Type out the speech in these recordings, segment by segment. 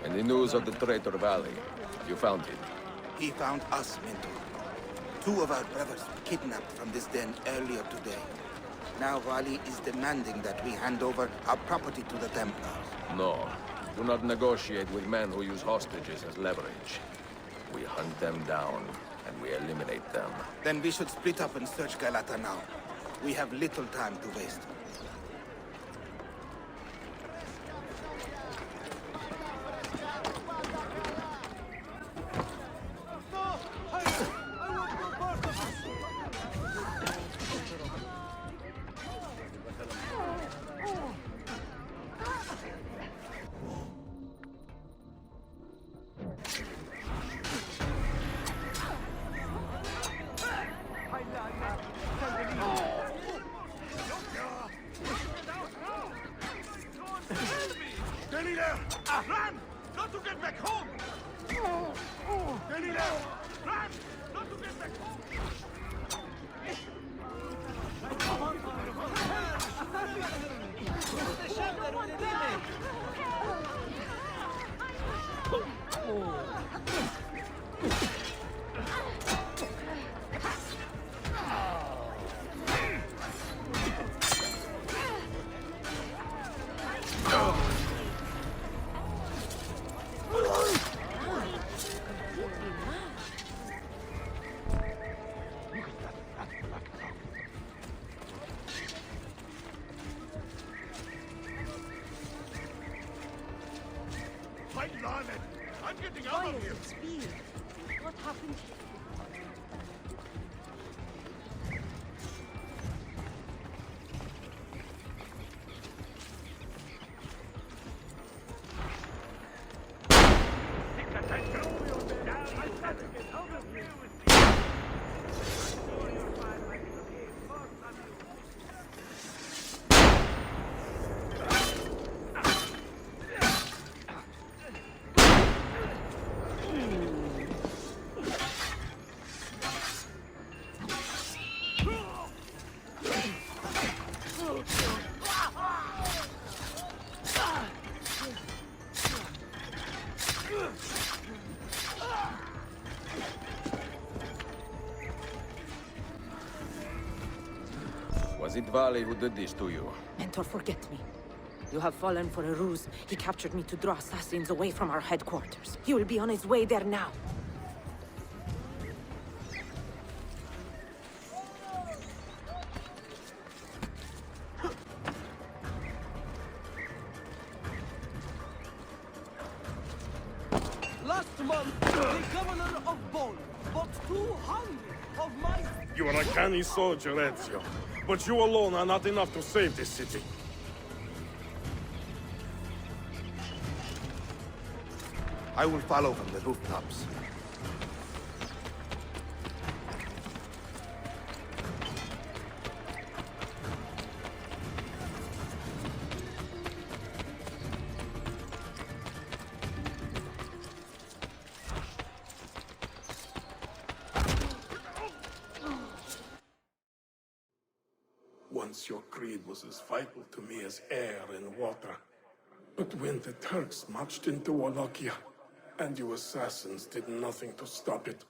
And the news of the traitor Valley. You found him. He found us, Mentor. Two of our brothers were kidnapped from this den earlier today. Now Vali is demanding that we hand over our property to the Templars. No. Do not negotiate with men who use hostages as leverage. We hunt them down, and we eliminate them. Then we should split up and search Galata now. We have little time to waste. Run! Not to get back home! Galileo! Run! Not to get back home! My Lana! I'm getting out of here! Speed. What happened? Was it Valley who did this to you? Mentor, forget me. You have fallen for a ruse. He captured me to draw assassins away from our headquarters. He will be on his way there now. Last month, the governor of Bol bought 200 of my... You are a canny soldier, Ezio. But you alone are not enough to save this city. I will follow from the rooftops. Once your creed was as vital to me as air and water. But when the Turks marched into Wallachia, and you assassins did nothing to stop it,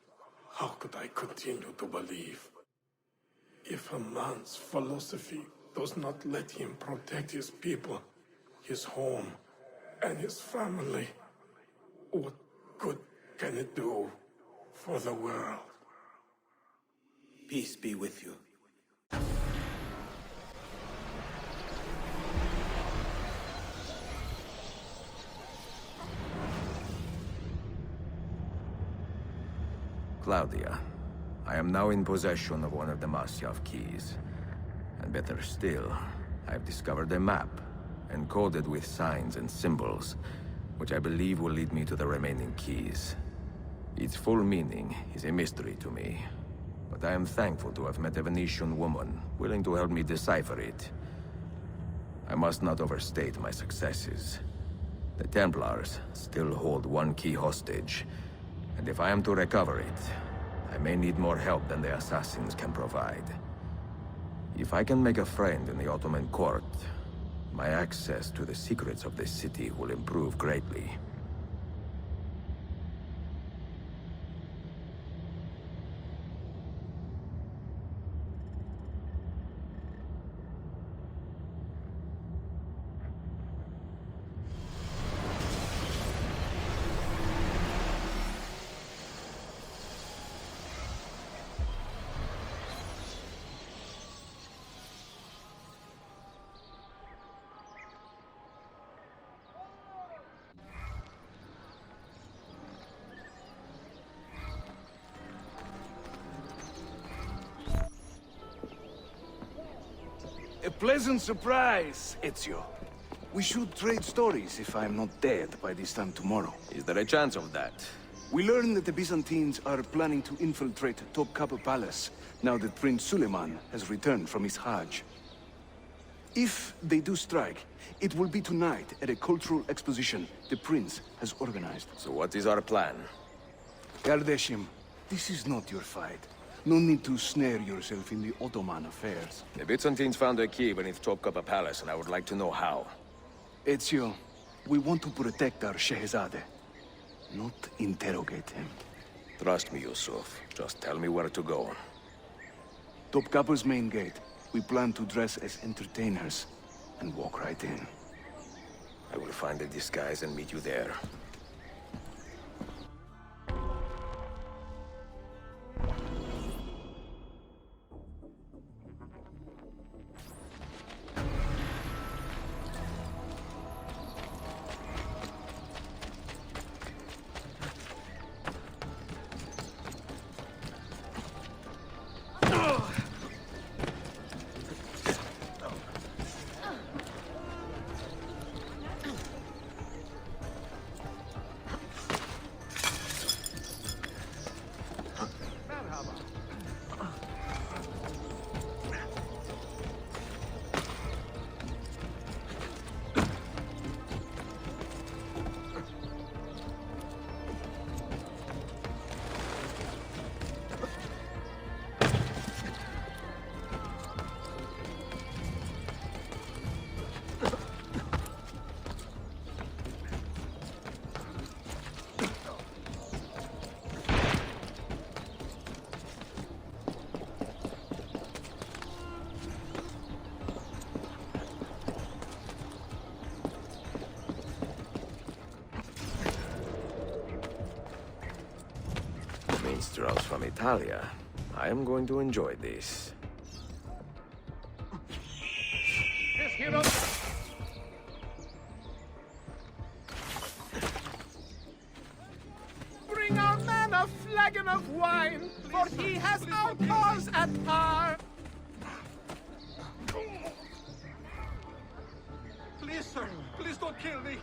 how could I continue to believe? If a man's philosophy does not let him protect his people, his home, and his family, what good can it do for the world? Peace be with you. Claudia, I am now in possession of one of the Masyaf keys. And better still, I've discovered a map, encoded with signs and symbols, which I believe will lead me to the remaining keys. Its full meaning is a mystery to me, but I am thankful to have met a Venetian woman willing to help me decipher it. I must not overstate my successes. The Templars still hold one key hostage, and if I am to recover it, I may need more help than the assassins can provide. If I can make a friend in the Ottoman court, my access to the secrets of this city will improve greatly. A pleasant surprise, Ezio. We should trade stories if I'm not dead by this time tomorrow. Is there a chance of that? We learn that the Byzantines are planning to infiltrate Topkapi Palace now that Prince Suleiman has returned from his Hajj. If they do strike, it will be tonight at a cultural exposition the prince has organized. So what is our plan? Ardeshim, this is not your fight. No need to snare yourself in the Ottoman affairs. The Byzantines found a key beneath Topkapi Palace, and I would like to know how. Ezio, we want to protect our Shehzade, not interrogate him. Trust me, Yusuf. Just tell me where to go. Topkapi's main gate. We plan to dress as entertainers and walk right in. I will find a disguise and meet you there. Minstrels from Italia. I am going to enjoy this. This hero... Bring our man a flagon of wine, for he has our cause at heart. Please, sir, please don't kill me.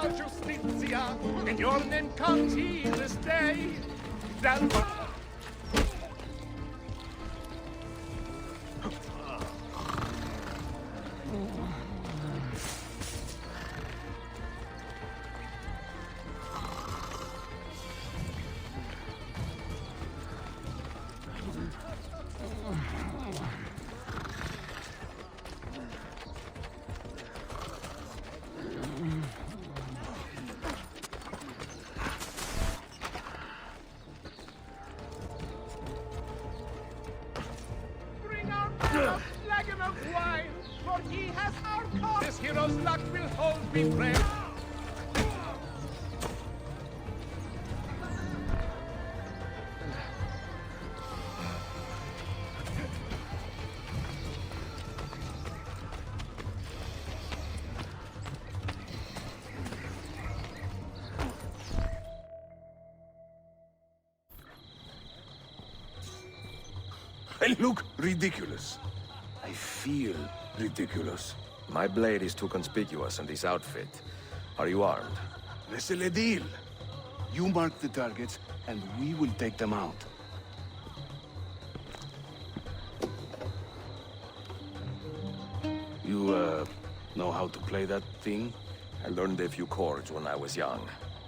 Justitia, in your name comes he this day. Then a flagon of wine, for he has our cause. This hero's luck will hold me brave. I look ridiculous. I feel ridiculous. My blade is too conspicuous in this outfit. Are you armed? C'est le deal. You mark the targets, and we will take them out. how to play that thing? I learned a few chords when I was young.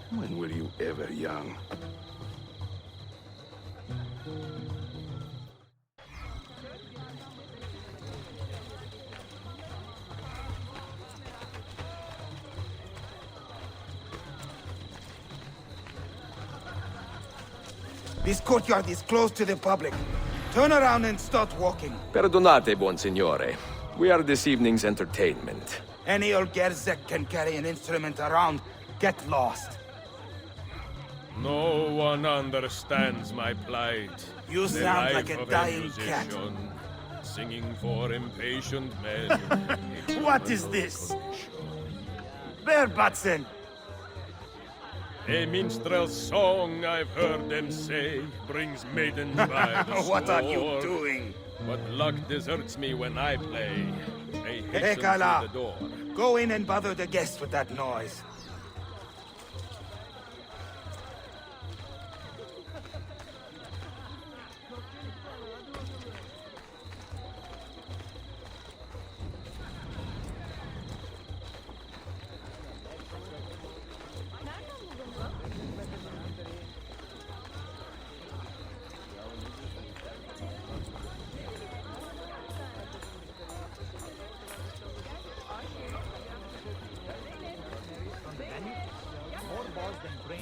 When were you ever young? This courtyard is closed to the public. Turn around and start walking. Perdonate, buon signore. We are this evening's entertainment. Any old Gerzek can carry an instrument around. Get lost. No one understands my plight. You The sound life like a of dying cat. musician, singing for impatient men. What is this? Bearbatson! A minstrel's song, I've heard them say, brings maidens by the sword. What are you doing? But luck deserts me when I play. They hasten Kala. to the door. Go in and bother the guests with that noise.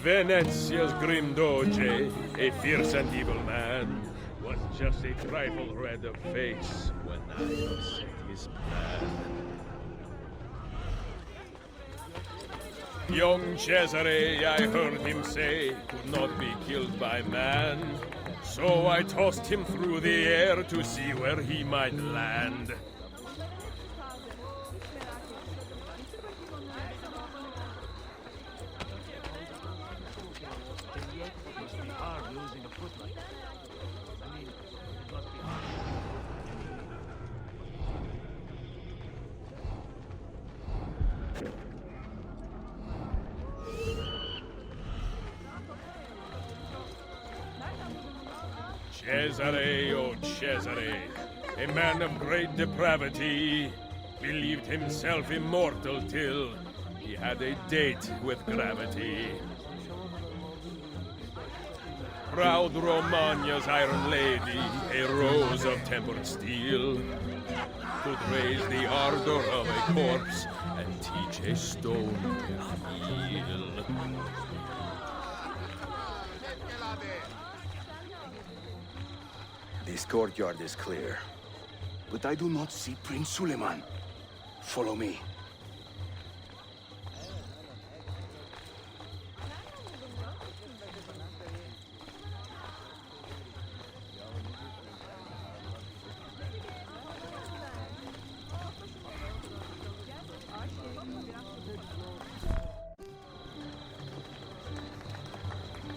Venezia's grim doge, a fierce and evil man, was just a trifle red of face when I upset his plan. Young Cesare, I heard him say, could not be killed by man. So I tossed him through the air to see where he might land. Cesare, oh Cesare, a man of great depravity, believed himself immortal till he had a date with gravity. Proud Romagna's iron lady, a rose of tempered steel, could raise the ardor of a corpse and teach a stone to heal. This courtyard is clear. But I do not see Prince Suleiman. Follow me.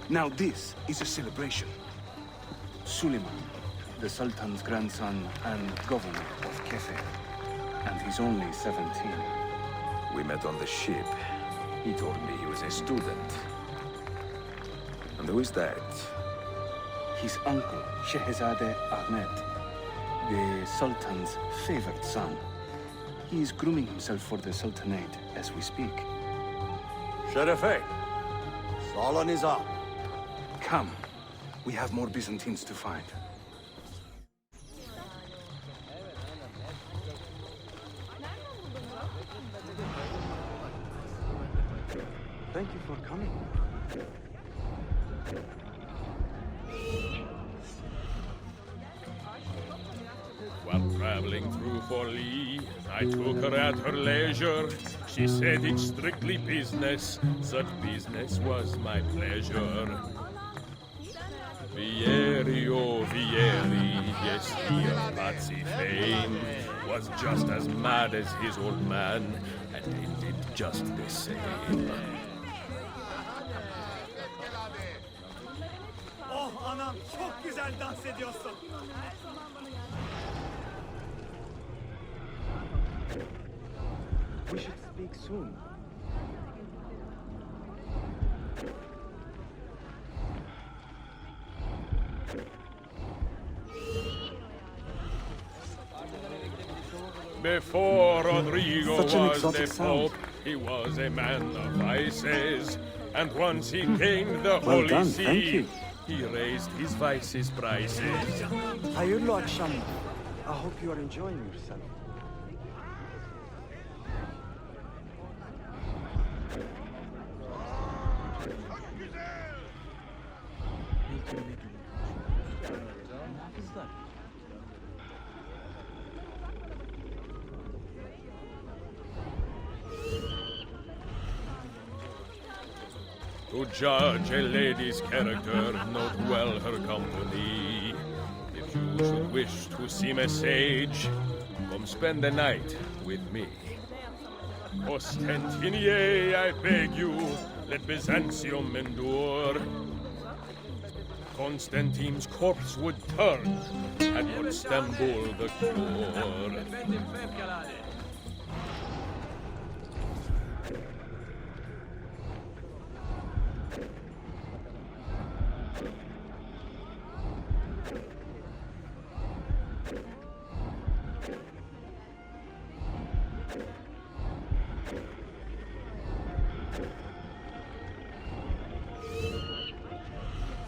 Now this is a celebration. Suleiman, the Sultan's grandson and governor of Kefe, and he's only 17. We met on the ship. He told me he was a student. And who is that? His uncle, Shehzade Ahmed, the Sultan's favored son. He is grooming himself for the Sultanate as we speak. Sherife! Solon is up. Come. We have more Byzantines to find. Thank you for coming. While traveling through Forli, I took her at her leisure. She said it's strictly business, such business was my pleasure. Vieri, oh Vieri, yes, he of Pazzi fame, was just as mad as his old man, and ended just the same. Oh anam çok güzel dans ediyorsun. We should speak soon. Before Rodrigo Such an was exotic the sound. Pope, he was a man of vices. And once he gained the Well Holy done, See, thank you. he raised his vices prices. Hayırlı akşamlar. I hope you are enjoying yourself. To judge a lady's character, note well her company. If you should wish to seem a sage, come spend the night with me. Ostentinier, I beg you, let Byzantium endure. Constantine's corpse would turn, had not Istanbul the cure.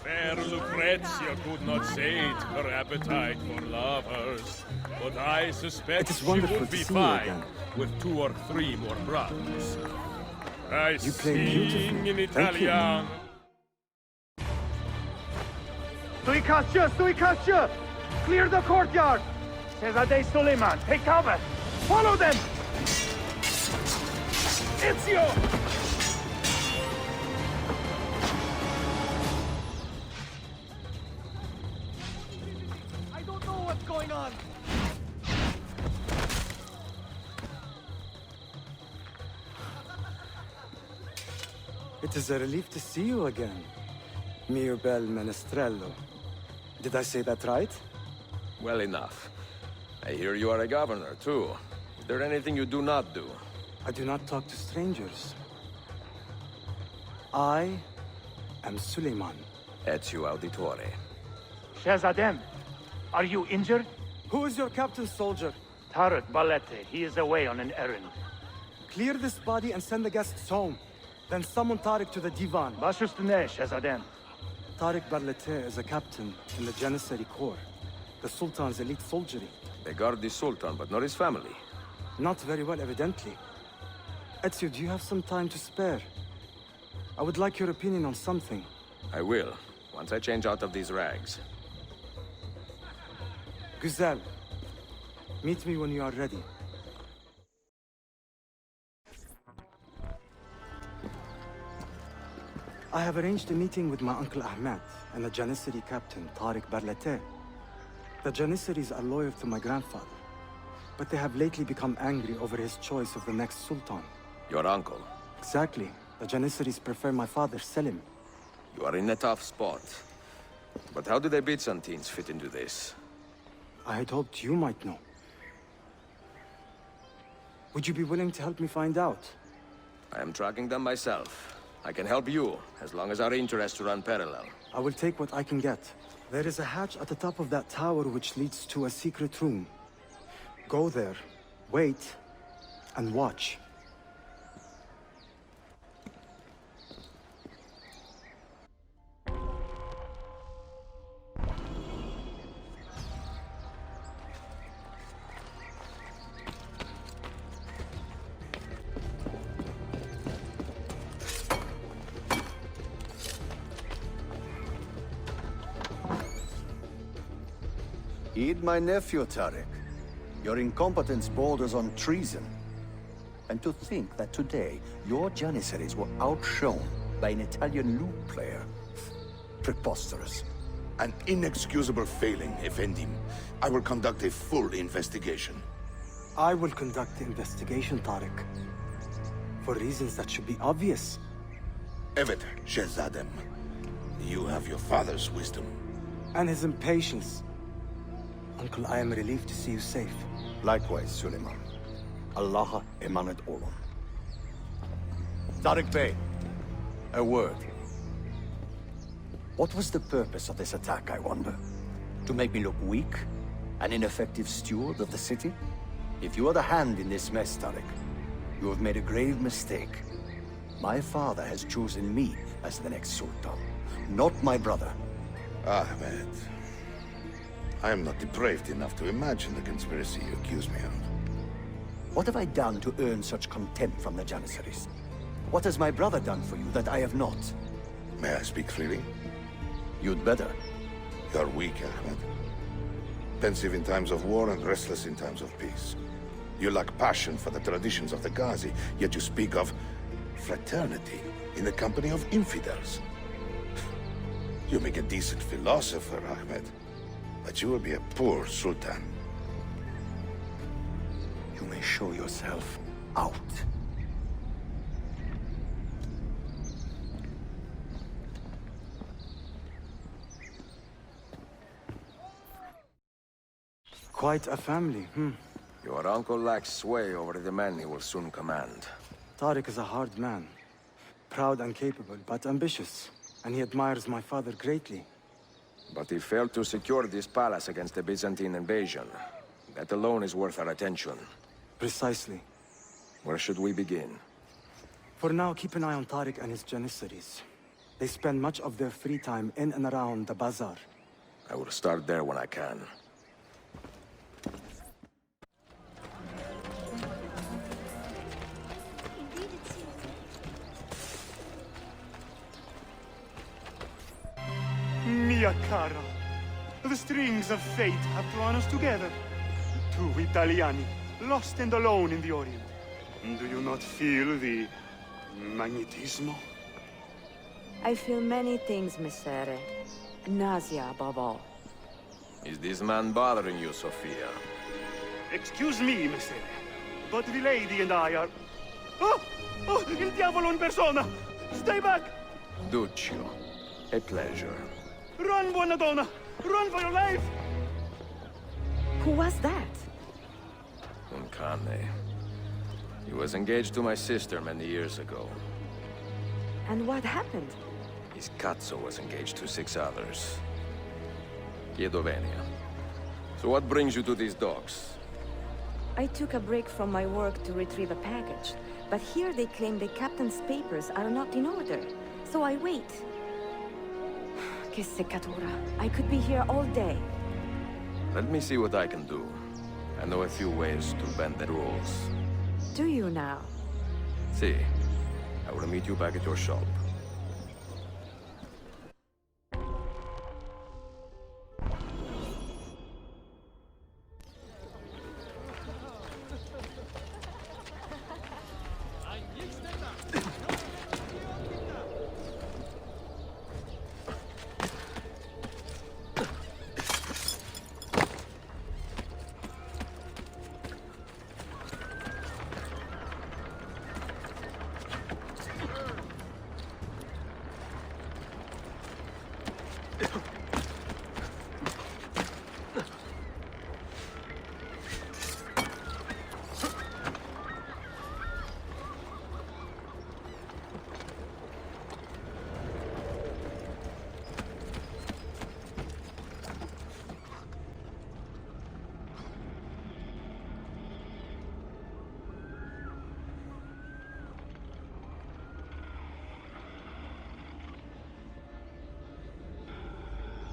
Fair Lucrezia could not sate her appetite for lovers, but I suspect It is she wonderful would to be see you fine again. with 2 or 3 more brothers. I You play sing beautifully. in Thank you. Italian. Suikastçı! Clear the courtyard! Şehzade Suleiman, take cover! Follow them! Ezio! I don't know what's going on! It is a relief to see you again, Mirbel Menestrello. Did I say that right? Well enough. I hear you are a governor, too. Is there anything you do not do? I do not talk to strangers. I am Suleiman. Ezio Auditore. Shehzadem, are you injured? Who is your captain, soldier? Tarek Balete, he is away on an errand. Clear this body and send the guests home. Then summon Tariq to the divan. Baş üstüne Shehzadem. Tariq Barlete is a captain in the Janissary Corps, the Sultan's elite soldiery. They guard the Sultan, but not his family. Not very well, evidently. Ezio, do you have some time to spare? I would like your opinion on something. I will, once I change out of these rags. Güzel. Meet me when you are ready. I have arranged a meeting with my uncle Ahmed and the Janissary captain, Tariq Barlete. The Janissaries are loyal to my grandfather, but they have lately become angry over his choice of the next sultan. Your uncle. Exactly. The Janissaries prefer my father, Selim. You are in a tough spot. But how do the Byzantines fit into this? I had hoped you might know. Would you be willing to help me find out? I am tracking them myself. I can help you, as long as our interests run parallel. I will take what I can get. There is a hatch at the top of that tower which leads to a secret room. Go there, wait, and watch. Heed my nephew, Tariq. Your incompetence borders on treason. And to think that today, your Janissaries were outshone by an Italian lute player. Preposterous. An inexcusable failing, Effendim. I will conduct a full investigation. I will conduct the investigation, Tariq. For reasons that should be obvious. Evet, Shehzadem. You have your father's wisdom. And his impatience. Uncle, I am relieved to see you safe. Likewise, Suleiman. Allah emanat olun. Tariq Bey, a word. What was the purpose of this attack, I wonder? To make me look weak? An ineffective steward of the city? If you are the hand in this mess, Tarek, you have made a grave mistake. My father has chosen me as the next Sultan, not my brother. Ahmed, I am not depraved enough to imagine the conspiracy you accuse me of. What have I done to earn such contempt from the Janissaries? What has my brother done for you that I have not? May I speak freely? You'd better. You are weak, Ahmed. Pensive in times of war and restless in times of peace. You lack passion for the traditions of the Ghazi, yet you speak of fraternity in the company of infidels. You make a decent philosopher, Ahmed, but you will be a poor sultan. You may show yourself out. Quite a family, Your uncle lacks sway over the men he will soon command. Tariq is a hard man. Proud and capable, but ambitious. And he admires my father greatly. But he failed to secure this palace against the Byzantine invasion. That alone is worth our attention. Precisely. Where should we begin? For now, keep an eye on Tariq and his Janissaries. They spend much of their free time in and around the bazaar. I will start there when I can. Mia cara, the strings of fate have drawn us together. Two Italiani, lost and alone in the Orient. Do you not feel the magnetismo? I feel many things, Messere. Nausea above all. Is this man bothering you, Sofia? Excuse me, Messere, but the lady and I are... Oh! Oh, il diavolo in persona! Stay back! Duccio, a pleasure. Run, buona donna! Run for your life! Who was that? Un cane. He was engaged to my sister many years ago. And what happened? His cazzo was engaged to 6 others. Chiedo venia. So what brings you to these docks? I took a break from my work to retrieve a package, but here they claim the captain's papers are not in order. So I wait. Che seccatura. I could be here all day. Let me see what I can do. I know a few ways to bend the rules. Do you now? See, I will meet you back at your shop.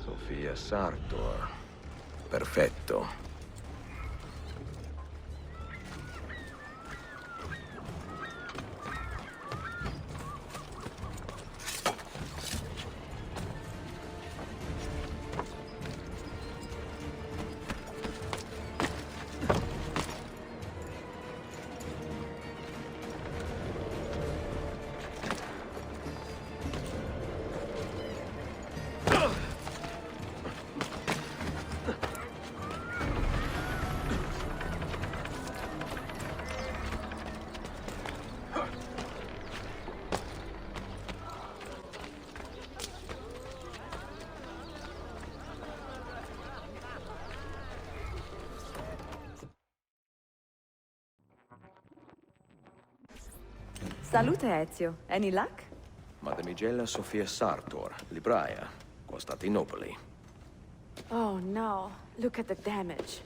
Sofia Sartor. Perfetto. Salute, Ezio. Any luck? Mademoiselle Sofia Sartor, libraia, Costantinopoli. Oh no, look at the damage.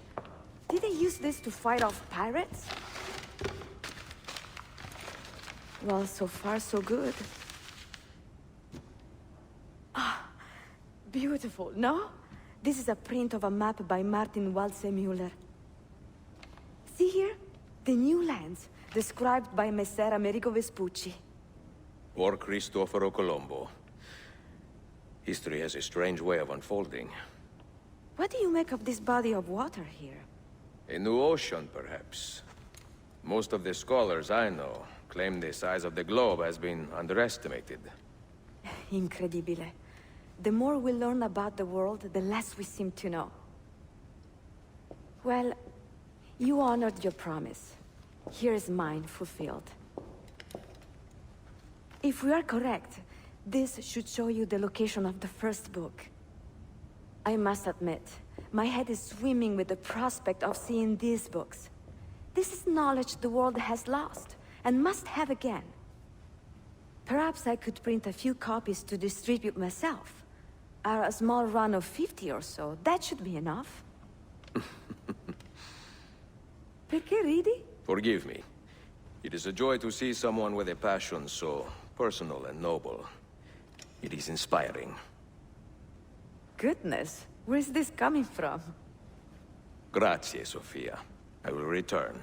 Did they use this to fight off pirates? Well, so far so good. Ah, beautiful, no? This is a print of a map by Martin Waldseemüller. See here? The new lands, described by Messer Amerigo Vespucci. Or Cristoforo Colombo. History has a strange way of unfolding. What do you make of this body of water here? A new ocean, perhaps. Most of the scholars I know claim the size of the globe has been underestimated. Incredibile. The more we learn about the world, the less we seem to know. Well, you honored your promise. Here is mine fulfilled. If we are correct, this should show you the location of the first book. I must admit, my head is swimming with the prospect of seeing these books. This is knowledge the world has lost, and must have again. Perhaps I could print a few copies to distribute myself. A small run of 50 or so, that should be enough. Perché ridi? Forgive me. It is a joy to see someone with a passion so personal and noble. It is inspiring. Goodness, where is this coming from? Grazie, Sofia. I will return.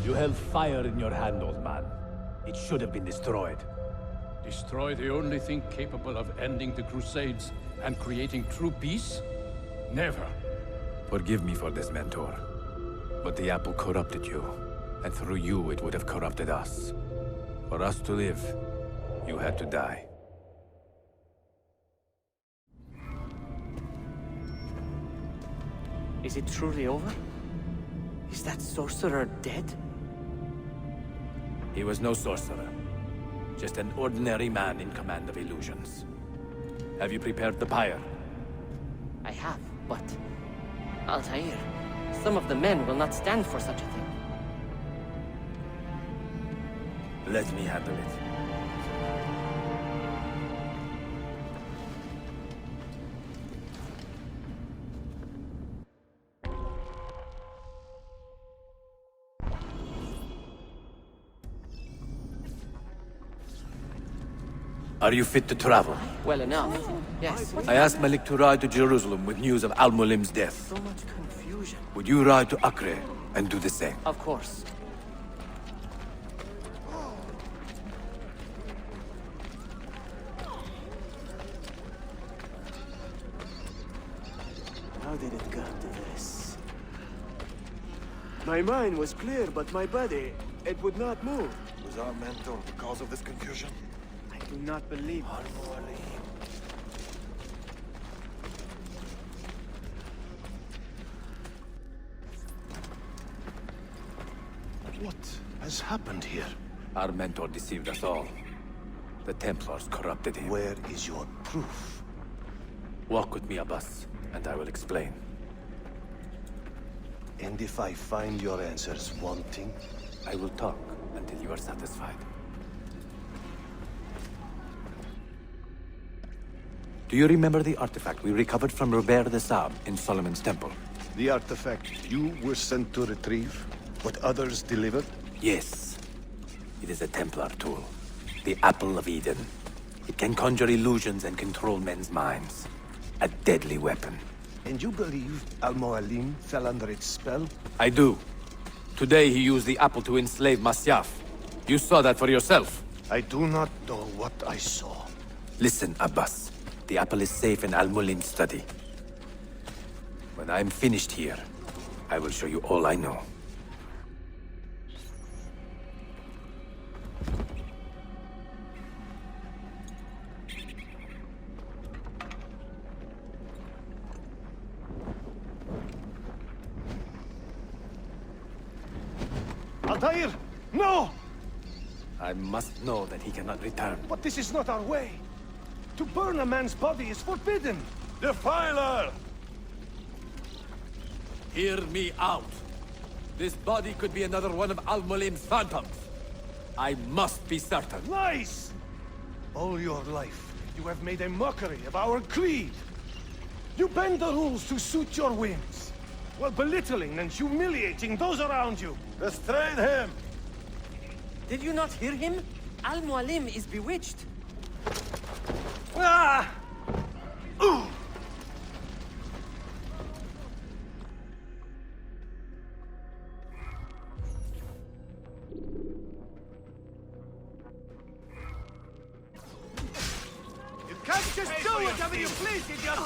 You held fire in your hand, old man. It should have been destroyed. Destroy the only thing capable of ending the Crusades and creating true peace? Never. Forgive me for this, Mentor. But the apple corrupted you, and through you it would have corrupted us. For us to live, you had to die. Is it truly over? Is that sorcerer dead? He was no sorcerer. Just an ordinary man in command of illusions. Have you prepared the pyre? I have, but... Altair, some of the men will not stand for such a thing. Let me handle it. Are you fit to travel? Well enough, yes. I asked Malik to ride to Jerusalem with news of Al-Mualim's death. So much confusion. Would you ride to Acre and do the same? Of course. How did it come to this? My mind was clear, but my body, it would not move. Was our mentor the cause of this confusion? I do not believe What has happened here? Our mentor deceived us all. The Templars corrupted him. Where is your proof? Walk with me, Abbas, and I will explain. And if I find your answers wanting? I will talk until you are satisfied. Do you remember the artifact we recovered from Robert de Sab in Solomon's temple? The artifact you were sent to retrieve? What others delivered? Yes. It is a Templar tool. The Apple of Eden. It can conjure illusions and control men's minds. A deadly weapon. And you believe Al-Mualim fell under its spell? I do. Today he used the apple to enslave Masyaf. You saw that for yourself. I do not know what I saw. Listen, Abbas. The apple is safe in Al-Mulim's study. When I'm finished here, I will show you all I know. Altair! No! I must know that he cannot return. But this is not our way. To burn a man's body is forbidden. Defiler! Hear me out. This body could be another one of Al-Mulim's phantoms. I must be certain. Lies! All your life, you have made a mockery of our creed. You bend the rules to suit your whims, while belittling and humiliating those around you. Restrain him! Did you not hear him? Al-Mualim is bewitched. Ah! You can't just do whatever you please, idiot!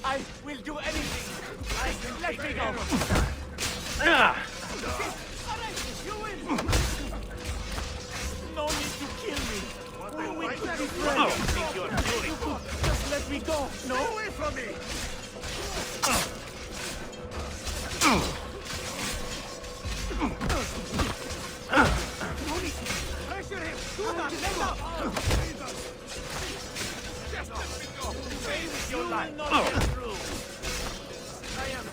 I will do anything. Let me go. You win. No need to kill me. We will be friends. Just let me go. No. Stay away from me. Pressure him. Do not let up. Just let me go. Stay with your life. Not get through. I am.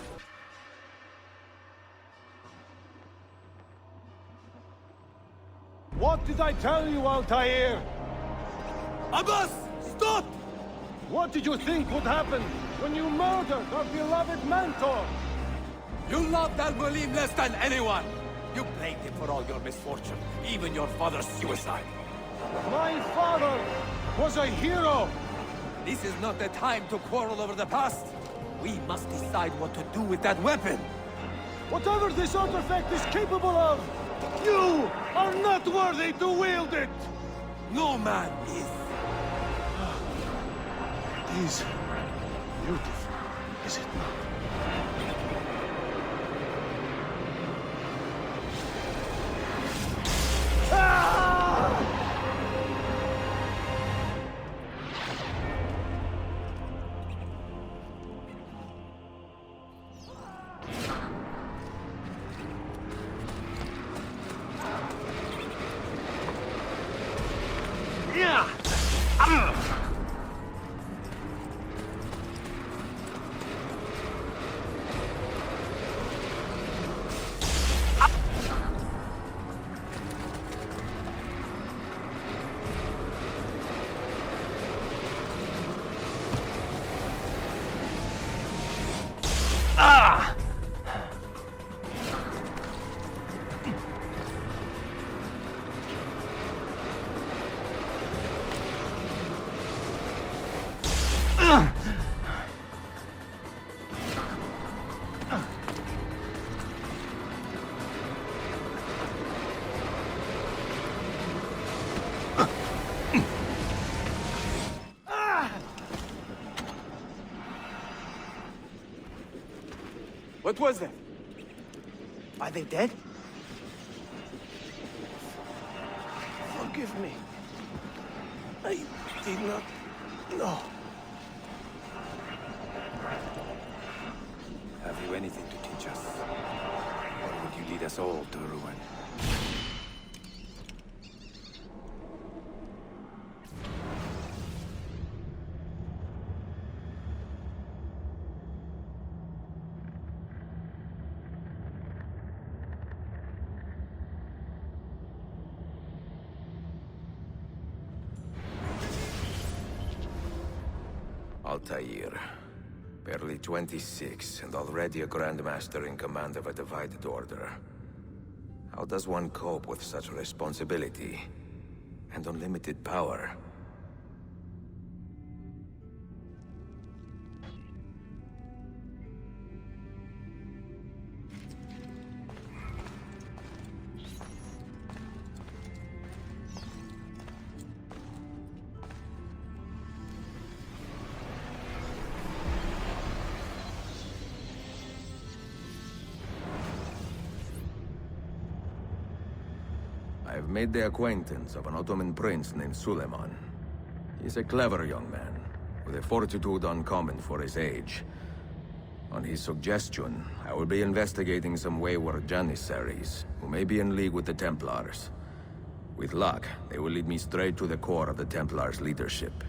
What did I tell you, Altair? Abbas! Stop! What did you think would happen when you murdered our beloved mentor? You loved Al-Mulim less than anyone! You blamed him for all your misfortune, even your father's suicide. My father was a hero! This is not the time to quarrel over the past. We must decide what to do with that weapon. Whatever this artifact is capable of, you are not worthy to wield it! No man is. It is beautiful, is it not? What was that? Are they dead? Forgive me. I did not know. Have you anything to teach us? Or would you lead us all to ruin? Altair. Barely 26, and already a Grandmaster in command of a divided order. How does one cope with such responsibility and unlimited power? I've made the acquaintance of an Ottoman prince named Suleiman. He's a clever young man, with a fortitude uncommon for his age. On his suggestion, I will be investigating some wayward Janissaries, who may be in league with the Templars. With luck, they will lead me straight to the core of the Templars' leadership.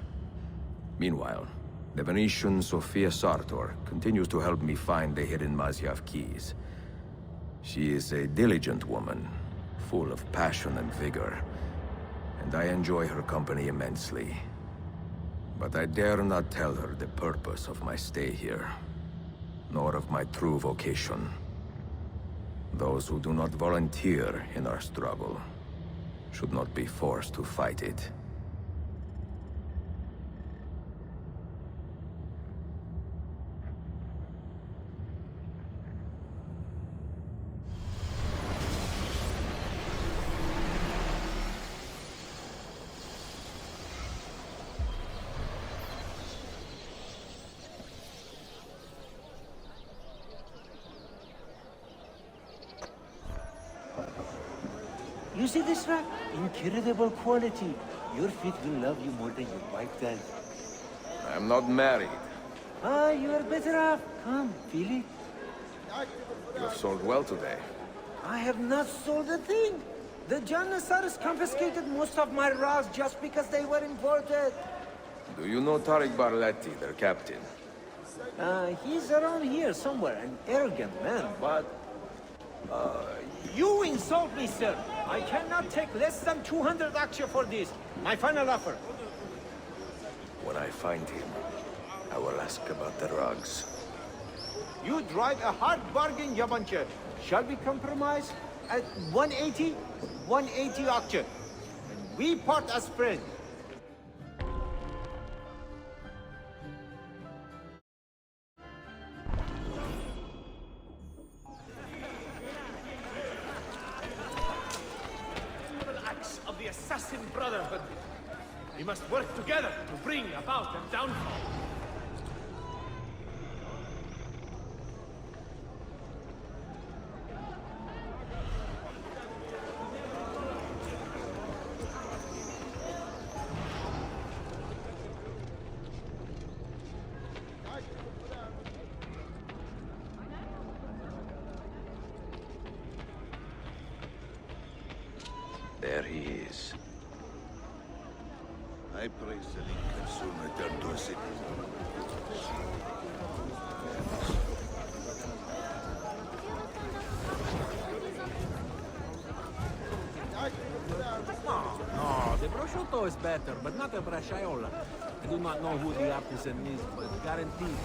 Meanwhile, the Venetian Sophia Sartor continues to help me find the hidden Masyaf keys. She is a diligent woman, full of passion and vigor, and I enjoy her company immensely. But I dare not tell her the purpose of my stay here, nor of my true vocation. Those who do not volunteer in our struggle should not be forced to fight it. You see this rack? Incredible quality. Your feet will love you more than your wife does. I'm not married. Ah, you are better off. Come, feel it. You have sold well today. I have not sold a thing. The Janissaries confiscated most of my rugs just because they were imported. Do you know Tariq Barletti, their captain? He's around here somewhere, an arrogant man, but... You insult me, sir. I cannot take less than 200 aksha for this. My final offer. When I find him, I will ask about the rugs. You drive a hard bargain, Yabanche. Shall we compromise? At 180? 180 aksha. And we part as friends. Of the Assassin Brotherhood. We must work together to bring about their downfall. There he is. I pray Selim can soon return to a city. No, the prosciutto is better, but not the bracciaiola. I do not know who the artisan is, but guaranteed.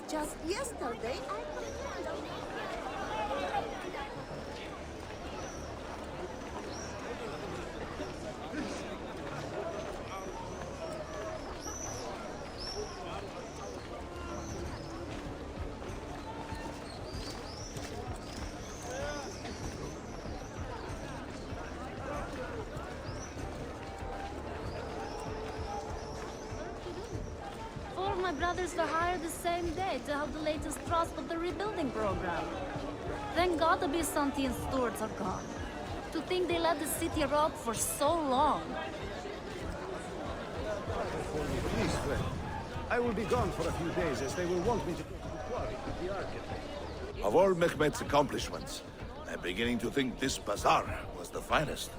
Just yesterday, My brothers were hired the same day to help the latest thrust of the rebuilding program. Thank God the Byzantine stewards are gone. To think they let the city rot for so long. Please, friend. I will be gone for a few days, as they will want me to go to the quarry with the architect. Of all Mehmet's accomplishments, I'm beginning to think this bazaar was the finest.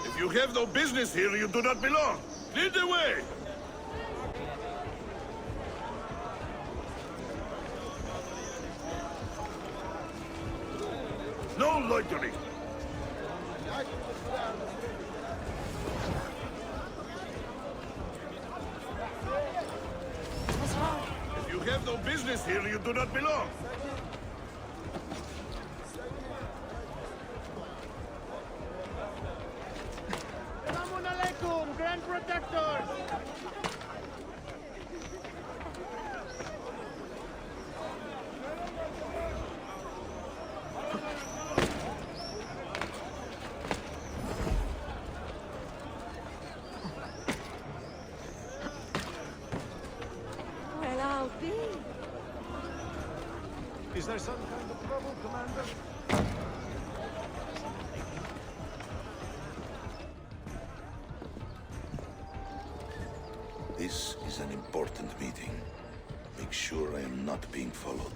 If you have no business here, you do not belong. Lead the way! No loitering! If you have no business here, you do not belong. Assalamu alaikum, Grand Protectors! Is there some kind of trouble, Commander? This is an important meeting. Make sure I am not being followed.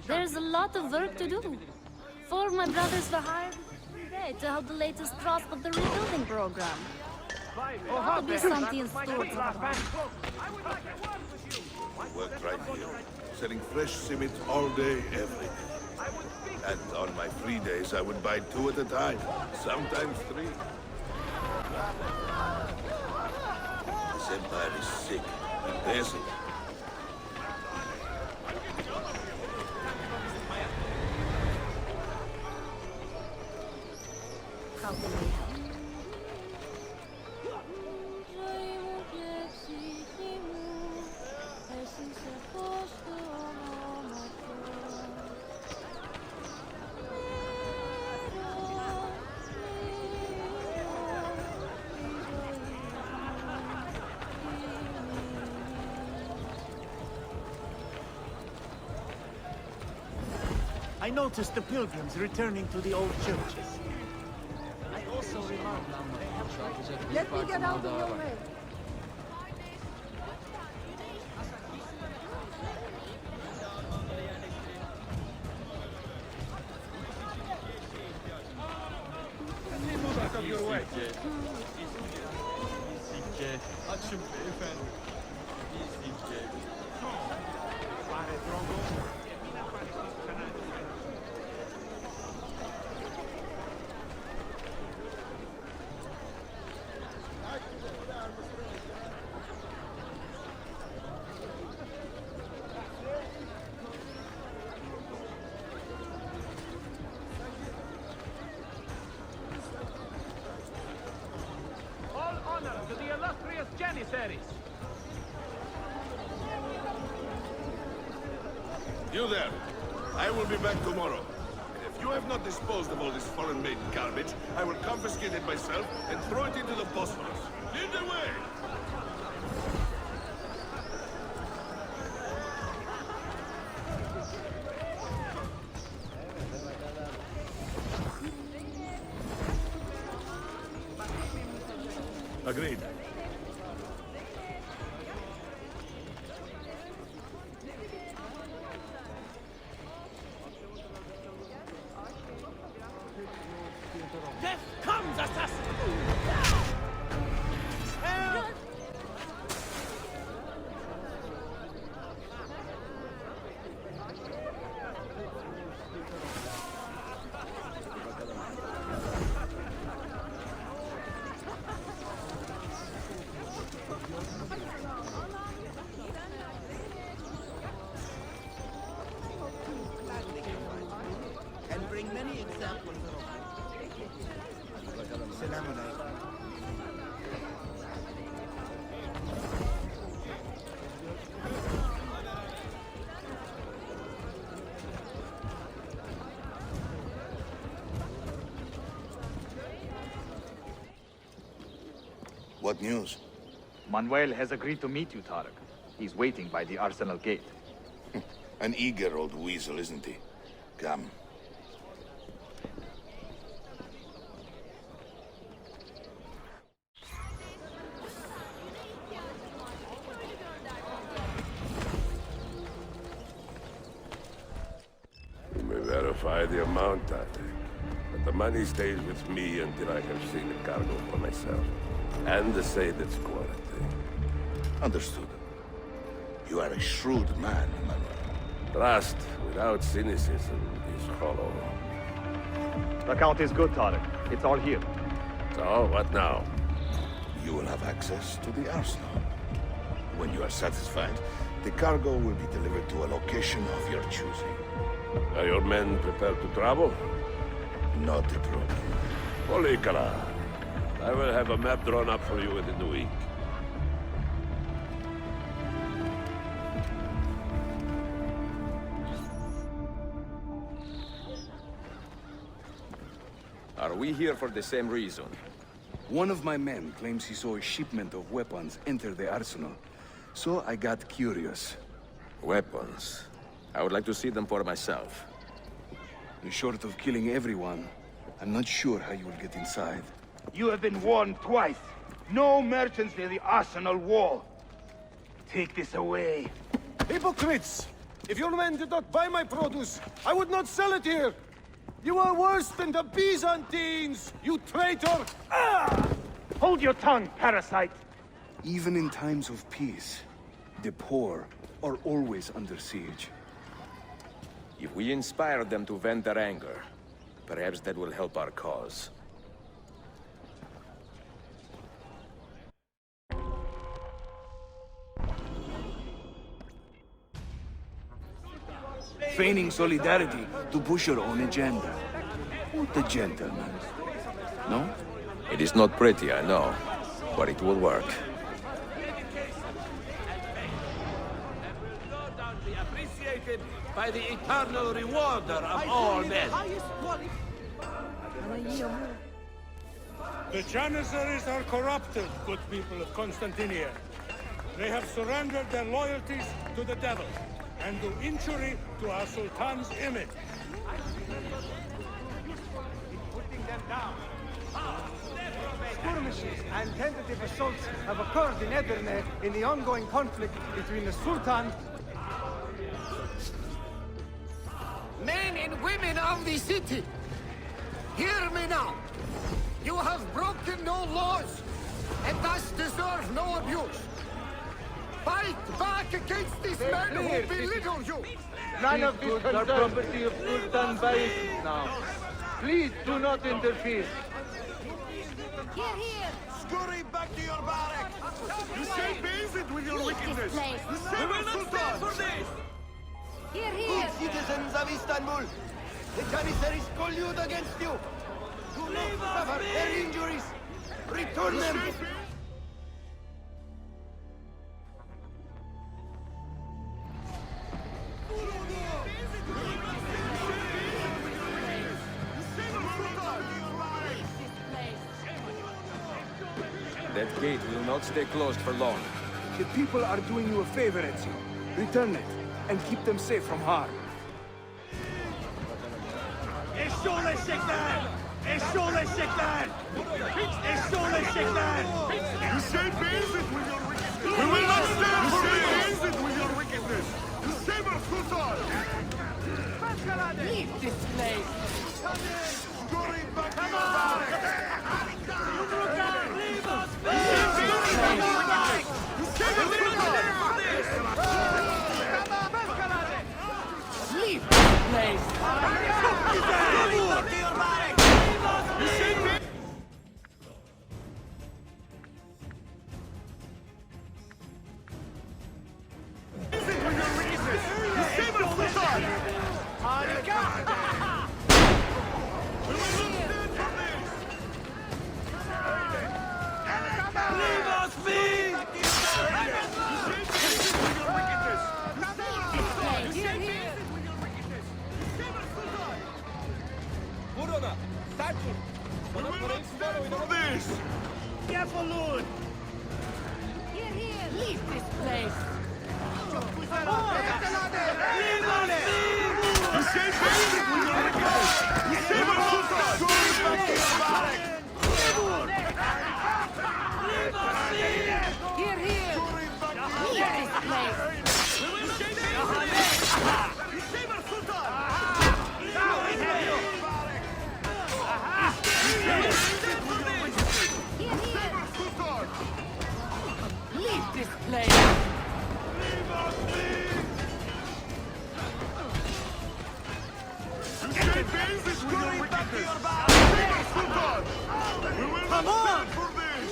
There's a lot of work to do. Four of my brothers were hired today to help the latest thrust of the rebuilding program. That'll be something stored Work right here. Selling fresh cement all day, every day. And on my free days, I would buy 2 at a time. Sometimes 3. This empire is sick. Peasant. How can we help? I noticed the pilgrims returning to the old churches. I also remarked Let me get out of your way. Out of your way. Açın beyefendi. All honor to the illustrious Janissaries! You there. I will be back tomorrow. And if you have not disposed of all this foreign-made garbage, I will confiscate it myself and throw it into the Bosphorus. Lead the way! Agreed. Death comes, assassin! And bring many examples of Salam alaikum. What news? Manuel has agreed to meet you, Tarek. He's waiting by the Arsenal gate. An eager old weasel, isn't he? Come. You may verify the amount, I think. But the money stays with me until I have seen the cargo for myself. And the said its quality. Understood. You are a shrewd man, Manuel. Trust without cynicism is hollow. The count is good, Tarek. It's all here. So, what now? You will have access to the arsenal. When you are satisfied, the cargo will be delivered to a location of your choosing. Are your men prepared to travel? Not a problem. Polycala, I will have a map drawn up for you within the week. Are we here for the same reason? One of my men claims he saw a shipment of weapons enter the arsenal. So I got curious. Weapons? I would like to see them for myself. Short of killing everyone, I'm not sure how you will get inside. You have been warned twice. No merchants near the arsenal wall. Take this away. Hypocrites! If your men did not buy my produce, I would not sell it here! You are worse than the Byzantines, you traitor! Ah! Hold your tongue, parasite! Even in times of peace, the poor are always under siege. If we inspire them to vent their anger, perhaps that will help our cause. Feigning solidarity to push your own agenda. What a gentleman. No? It is not pretty, I know, but it will work. Appreciated by the eternal rewarder of all men. The Janissaries are corrupted, good people of Constantinia. They have surrendered their loyalties to the devil and do injury to our Sultan's image. Putting them down. Skirmishes and tentative assaults have occurred in Edirne in the ongoing conflict between the Sultan. Men and women of the city, hear me now. You have broken no laws, and thus deserve no abuse. Fight back against these men who belittle you! None of these goods are property of Sultan Bayezid now. Please do not interfere. Here, here! Scurry back to your barracks! You say Bayezid with your wickedness! We will not stand for this! Here, here! Good citizens of Istanbul, the Janissaries collude against you! Do not suffer their injuries! Return them! That gate will not stay closed for long. The people are doing you a favor, Ezio. Return it, and keep them safe from harm. Eşşoğlu eşekler! Eşşoğlu eşekler! Eşşoğlu eşekler! You say Bayezid with your wickedness! We will not stand for Bayezid with your wickedness! You save our Sultan! Leave this place! Scurry back to your barracks! Leave us You save our Sultan! Leave this place! Leave us be! This! Careful, Lord! Here, here! Leave this place! Leave us be! You say Bayezid with your wickedness! You save our Sultan! Going back to your barracks! Leave us be! Here, here! Leave this place! You save our Sultan! Now we have you! Leave this place! You say Bayezid with your wickedness! Save our Sultan! We will not stand for this!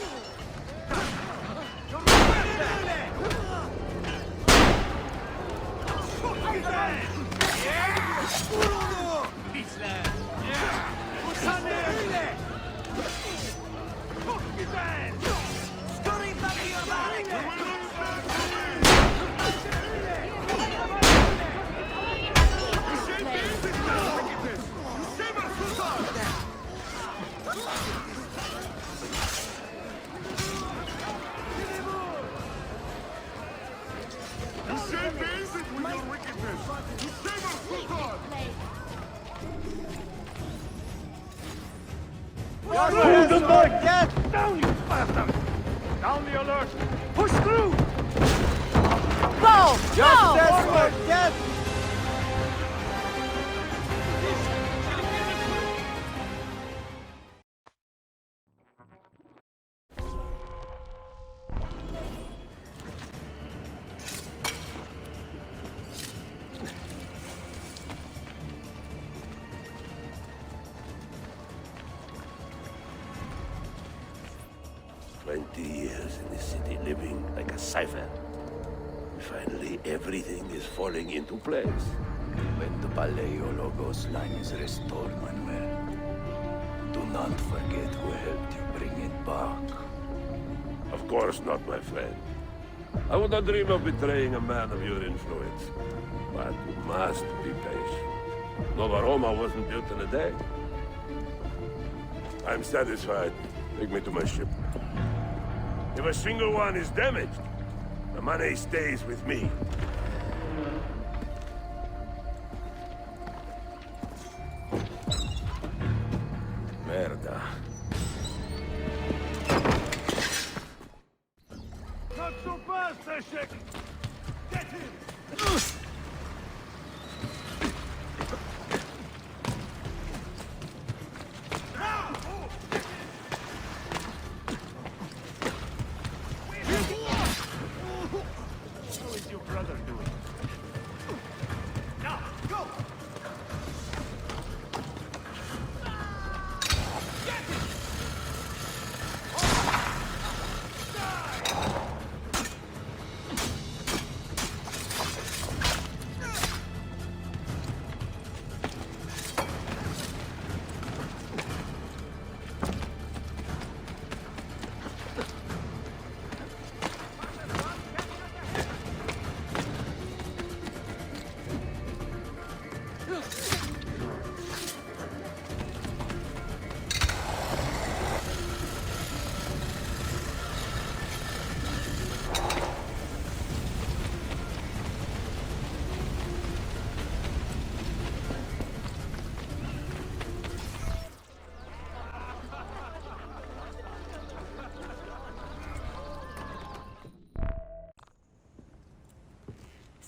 Hold the boy! Down, you bastard! Down the alert! Push through! Go! Forward! Yes! Years in this city, living like a cipher. Finally, everything is falling into place. When the Paleo Logos line is restored, Manuel, do not forget who helped you bring it back. Of course not, my friend. I would not dream of betraying a man of your influence. But you must be patient. Nova Roma wasn't built in a day. I'm satisfied. Take me to my ship. If a single one is damaged, the money stays with me. Merda. Not so fast, Zeshek! Get him! How is your brother doing? Now, go!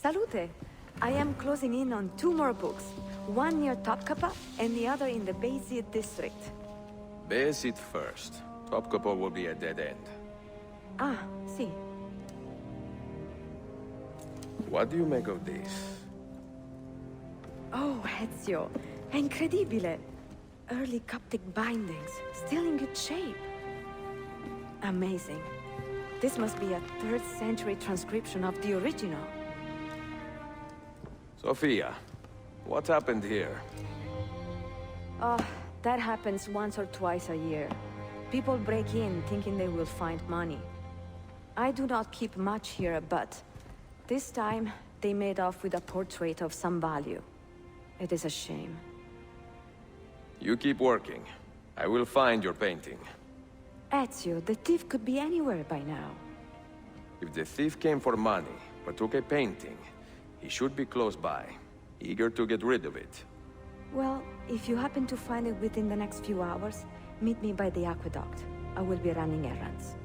Salute! I am closing in on 2 more books. One near Topkapı and the other in the Bayezid district. Bayezid first. Topkapı will be a dead end. Ah, see. What do you make of this? Oh, Ezio. Incredibile. Early Coptic bindings, still in good shape. Amazing. This must be a 3rd century transcription of the original. Sophia, what happened here? That happens once or twice a year. People break in thinking they will find money. I do not keep much here, but this time they made off with a portrait of some value. It is a shame. You keep working. I will find your painting. Ezio, the thief could be anywhere by now. If the thief came for money, but took a painting, he should be close by, eager to get rid of it. Well, if you happen to find it within the next few hours, meet me by the aqueduct. I will be running errands.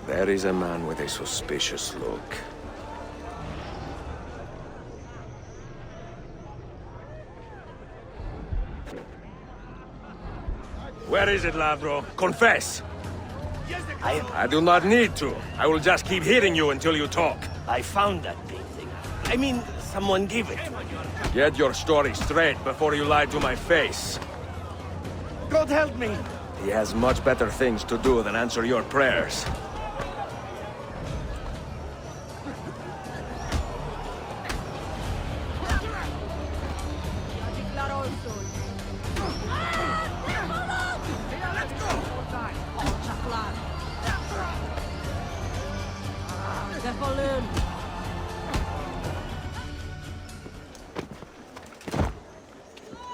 There is a man with a suspicious look. Where is it, Lavro? Confess! I do not need to. I will just keep hitting you until you talk. I found that painting. I mean, Someone give it. Get your story straight before you lie to my face. God help me! He has much better things to do than answer your prayers.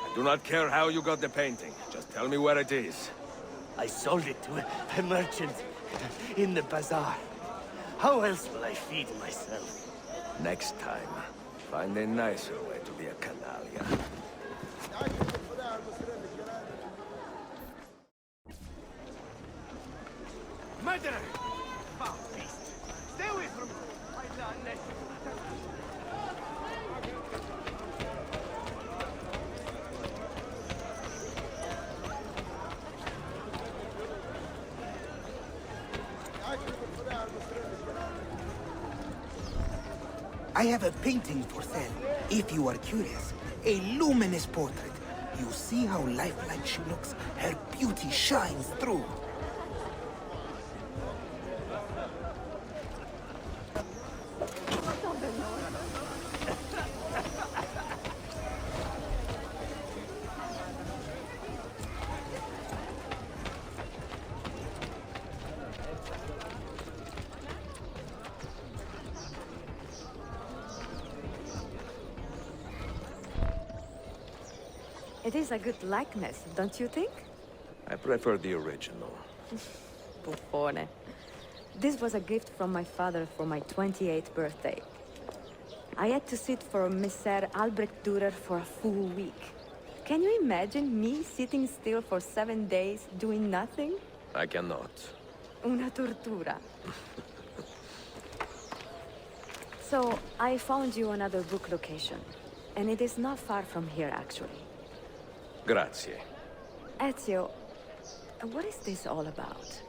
I do not care how you got the painting. Just tell me where it is. I sold it to a merchant in the bazaar. How else will I feed myself? Next time, find a nicer way to be a canallia. Murderer! Foul beast! Stay away from me! Unless you... I have a painting for sale, if you are curious. A luminous portrait. You see how lifelike she looks? Her beauty shines through. It is a good likeness, don't you think? I prefer the original. Buffone. This was a gift from my father for my 28th birthday. I had to sit for Messer Albrecht Dürer for a full week. Can you imagine me sitting still for 7 days, doing nothing? I cannot. Una tortura. So, I found you another book location. And it is not far from here, actually. Grazie. Ezio, what is this all about?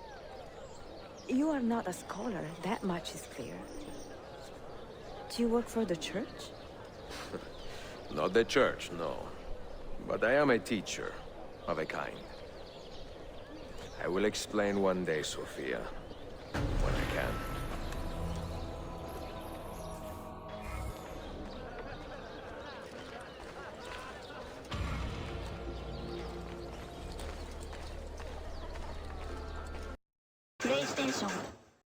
You are not a scholar, that much is clear. Do you work for the church? Not the church, no. But I am a teacher, of a kind. I will explain one day, Sophia. When I can. PlayStation